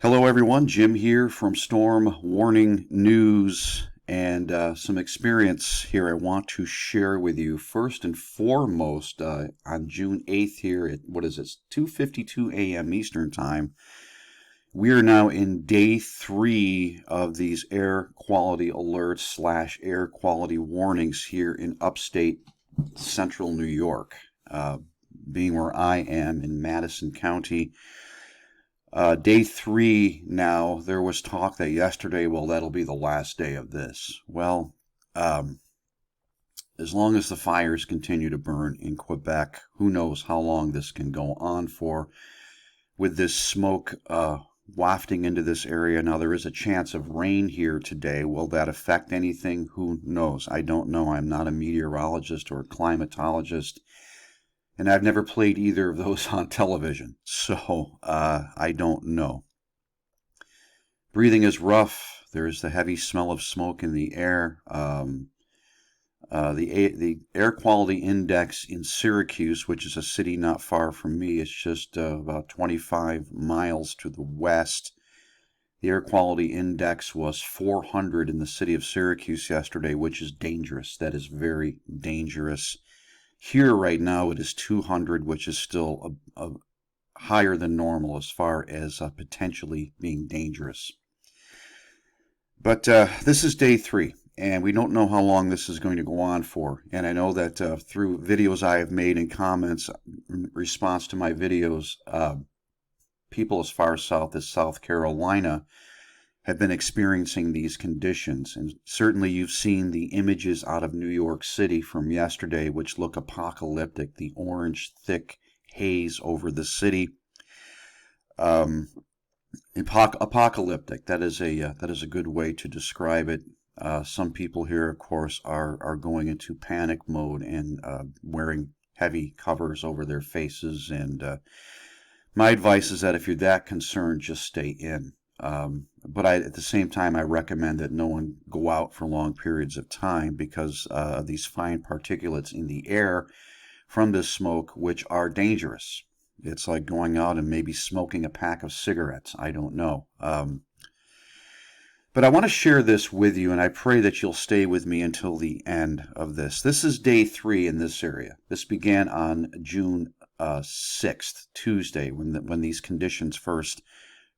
Hello everyone, Jim here from Storm Warning News and some experience here I want to share with you. First and foremost, on June 8th here at, 2:52 a.m. Eastern Time, we are now in day 3 of these air quality alerts slash air quality warnings here in upstate central New York, being where I am in Madison County. Day 3 now, there was talk that yesterday, well, that'll be the last day of this. Well, as long as the fires continue to burn in Quebec, who knows how long this can go on for. With this smoke wafting into this area, now there is a chance of rain here today. Will that affect anything? Who knows? I don't know. I'm not a meteorologist or a climatologist. And I've never played either of those on television, so I don't know. Breathing is rough. There's the heavy smell of smoke in the air. The air quality index in Syracuse, which is a city not far from me, it's just about 25 miles to the west. The air quality index was 400 in the city of Syracuse yesterday, which is dangerous. That is very dangerous. Here right now it is 200, which is still higher than normal as far as potentially being dangerous. But this is day 3, and we don't know how long this is going to go on for. And I know that through videos I have made and comments in response to my videos, people as far south as South Carolina have been experiencing these conditions. And certainly you've seen the images out of New York City from yesterday, which look apocalyptic, the orange, thick haze over the city. Apocalyptic, that is a good way to describe it. Some people here, of course, are going into panic mode and wearing heavy covers over their faces. And my advice is that if you're that concerned, just stay in. But at the same time, I recommend that no one go out for long periods of time because of these fine particulates in the air from this smoke, which are dangerous. It's like going out and maybe smoking a pack of cigarettes. I don't know. But I want to share this with you, and I pray that you'll stay with me until the end of this. This is day 3 in this area. This began on June 6th, Tuesday, when these conditions first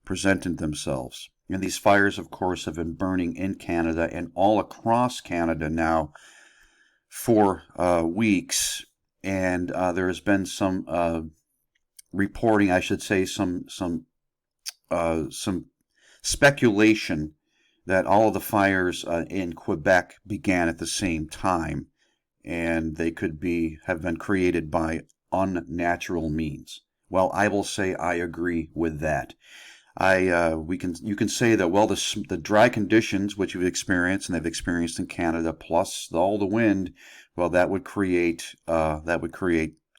presented themselves. And these fires, of course, have been burning in Canada and all across Canada now for weeks. And there has been some reporting, I should say, some speculation that all of the fires in Quebec began at the same time, and they could have been created by unnatural means. Well, I will say I agree with that. You can say that, well, the dry conditions which you've experienced and they've experienced in Canada, plus all the wind, well, that would create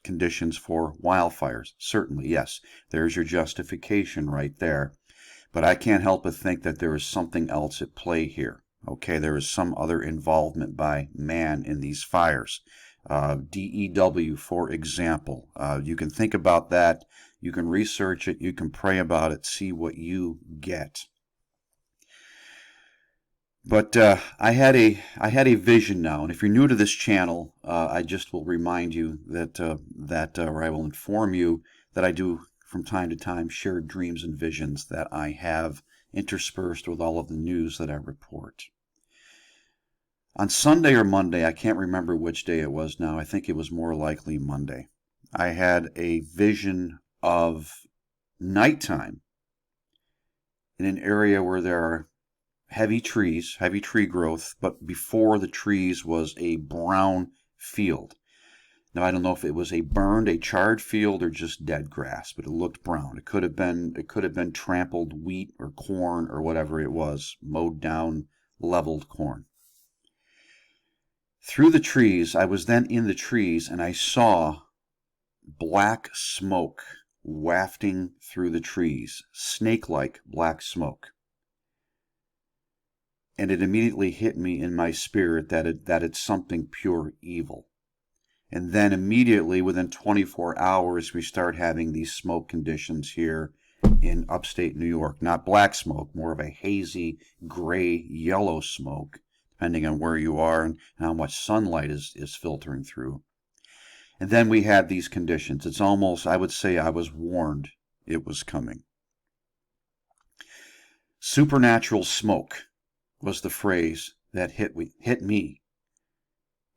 conditions for wildfires. Certainly, yes, there's your justification right there. But I can't help but think that there is something else at play here. Okay, there is some other involvement by man in these fires. DEW, for example. You can think about that. You can research it. You can pray about it. See what you get. But I had a vision now, and if you're new to this channel, I just will remind you or I will inform you that I do from time to time share dreams and visions that I have interspersed with all of the news that I report. On Sunday or Monday, I can't remember which day it was now. I think it was more likely Monday. I had a vision of nighttime in an area where there are heavy tree growth, but before the trees was a brown field. Now, I don't know if it was a charred field or just dead grass, but it looked brown. It could have been trampled wheat or corn or whatever it was, mowed down, leveled corn. Through the trees, I was then in the trees, and I saw black smoke wafting through the trees, snake-like black smoke. And it immediately hit me in my spirit that it's something pure evil. And then immediately, within 24 hours, we start having these smoke conditions here in upstate New York. Not black smoke, more of a hazy, gray, yellow smoke, depending on where you are and how much sunlight is filtering through. And then we had these conditions. It's almost, I would say I was warned it was coming. Supernatural smoke was the phrase that hit me.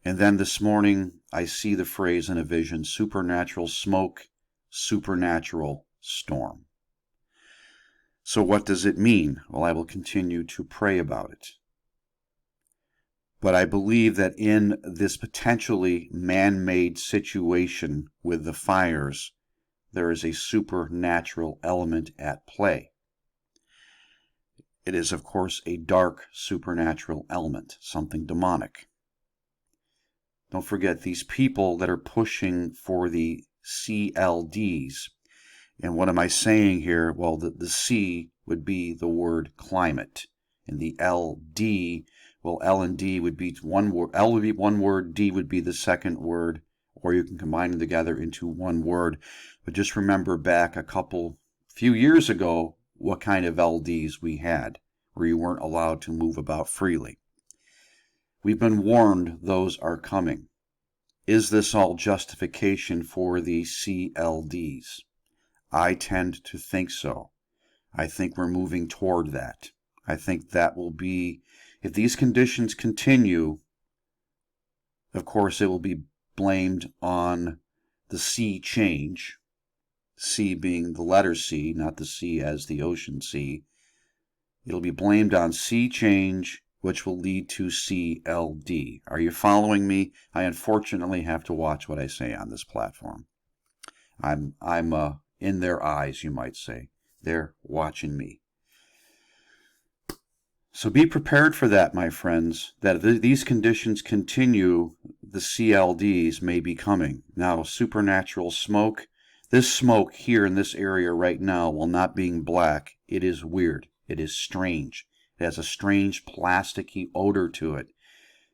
And then this morning, I see the phrase in a vision, supernatural smoke, supernatural storm. So what does it mean? Well, I will continue to pray about it. But I believe that in this potentially man-made situation with the fires, there is a supernatural element at play. It is, of course, a dark supernatural element, something demonic. Don't forget these people that are pushing for the CLDs. And what am I saying here? Well, the C would be the word climate. And the LD, well, L and D would be one word. L would be one word, D would be the second word, or you can combine them together into one word. But just remember back few years ago, what kind of LDs we had, where you weren't allowed to move about freely. We've been warned those are coming. Is this all justification for the CLDs? I tend to think so. I think we're moving toward that. I think that will be, if these conditions continue, of course it will be blamed on the sea change, C being the letter C, not the sea as the ocean sea. It'll be blamed on sea change, which will lead to CLD. Are you following me? I unfortunately have to watch what I say on this platform. I'm in their eyes, you might say. They're watching me. So be prepared for that, my friends, that if these conditions continue, the CLDs may be coming. Now, supernatural smoke, this smoke here in this area right now, while not being black, it is weird. It is strange. It has a strange plasticky odor to it.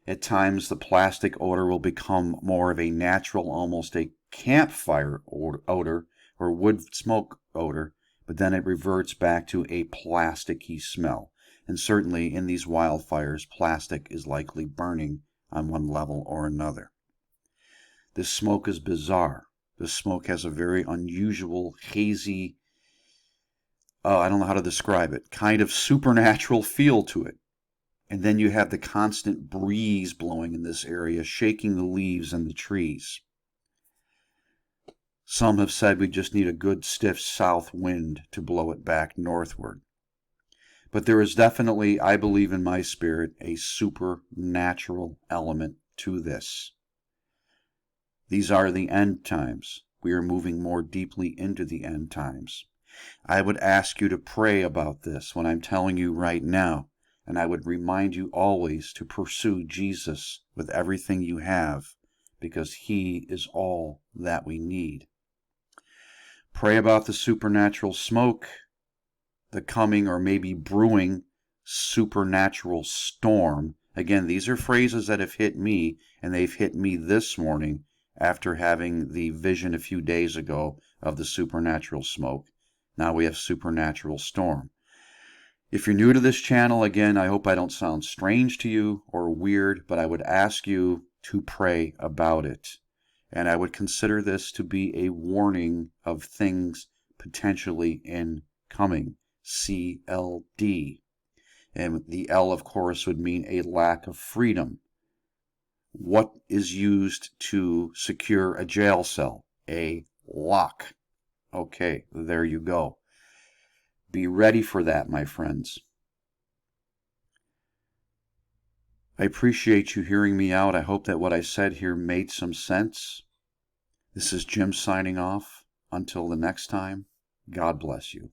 At times, the plastic odor will become more of a natural, almost a campfire odor or wood smoke odor, but then it reverts back to a plasticky smell. And certainly in these wildfires, plastic is likely burning on one level or another. This smoke is bizarre. This smoke has a very unusual, hazy, I don't know how to describe it, kind of supernatural feel to it. And then you have the constant breeze blowing in this area, shaking the leaves and the trees. Some have said we just need a good stiff south wind to blow it back northward. But there is definitely, I believe in my spirit, a supernatural element to this. These are the end times. We are moving more deeply into the end times. I would ask you to pray about this when I'm telling you right now, and I would remind you always to pursue Jesus with everything you have, because He is all that we need. Pray about the supernatural smoke, the coming or maybe brewing supernatural storm. Again, these are phrases that have hit me, and they've hit me this morning after having the vision a few days ago of the supernatural smoke. Now we have supernatural storm. If you're new to this channel, again, I hope I don't sound strange to you or weird, but I would ask you to pray about it. And I would consider this to be a warning of things potentially incoming. CLD. And the L, of course, would mean a lack of freedom. What is used to secure a jail cell? A lock. Okay, there you go. Be ready for that, my friends. I appreciate you hearing me out. I hope that what I said here made some sense. This is Jim signing off. Until the next time, God bless you.